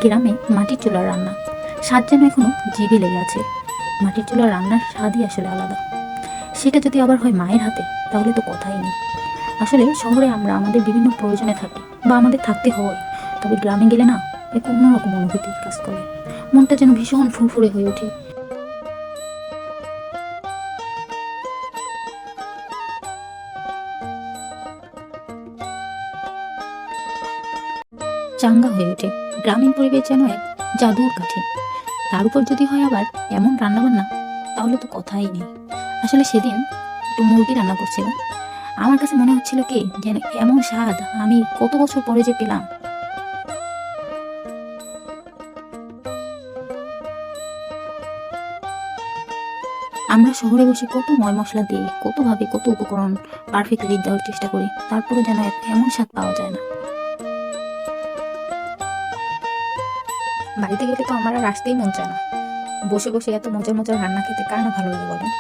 গ্রামে মাটির চুলার রান্না স্বাদ যেন এখনো জিভে লেগে আছে। মাটির চুলার রান্নার স্বাদই আসলে আলাদা। সেটা যদি আবার হয় মায়ের হাতে, তাহলে তো কথাই নেই। আসলে শহরে আমরা আমাদের বিভিন্ন প্রয়োজনে থাকি বা আমাদের থাকতে হয়, তবে গ্রামে গেলে না এক অন্যরকম অনুভূতি কাজ করে। মনটা যেন ভীষণ ফুরফুরে হয়ে ওঠে। চাঙ্গা হয়ে ওঠে। গ্রামীণ পরিবেশ যেন এক জাদুর কাঠি। তার উপর যদি হয় আবার এমন রান্নাবান্না, তাহলে তো কথাই নেই। আসলে সেদিন একটু মুরগি রান্না করছিলাম। আমার কাছে মনে হচ্ছিল কি যেন এমন স্বাদ আমি কত বছর পরে যে পেলাম। আমরা শহরে বসে কত ময় মশলা দিই, কত ভাবে কত উপকরণ পারফেক্টলি দেওয়ার চেষ্টা করি, তারপরে যেন এমন স্বাদ পাওয়া যায় না। বাড়িতে গেলে তো আমার আর আসতেই মন চায় না। বসে বসে এত মজার মজার রান্না খেতে কার না ভালো লাগে বলেন।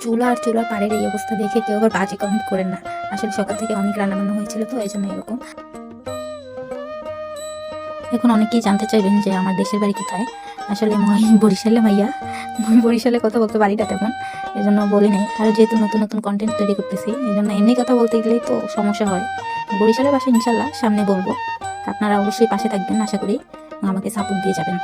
চুলা আর চুলার পাড়ের এই অবস্থা দেখে কেউ আবার বাজে কমেন্ট করেন না। আসলে সকাল থেকে অনেক রান্না বান্না হয়েছিল, তো এই জন্য এরকম। এখন অনেকেই জানতে চাইবেন যে আমার দেশের বাড়ি কোথায়। আসলে মই বরিশালে মাইয়া, মই বরিশালে কথা বলতে পারি না তেমন, এই জন্য বলি নাই। আর যেহেতু নতুন নতুন কন্টেন্ট তৈরি করতেছি, এই জন্য এমনি কথা বলতে গেলেই তো সমস্যা হয়। বরিশালের বাসায় ইনশাল্লাহ সামনে বলবো। আপনারা অবশ্যই পাশে থাকবেন, আশা করি আমাকে সাপোর্ট দিয়ে যাবেন।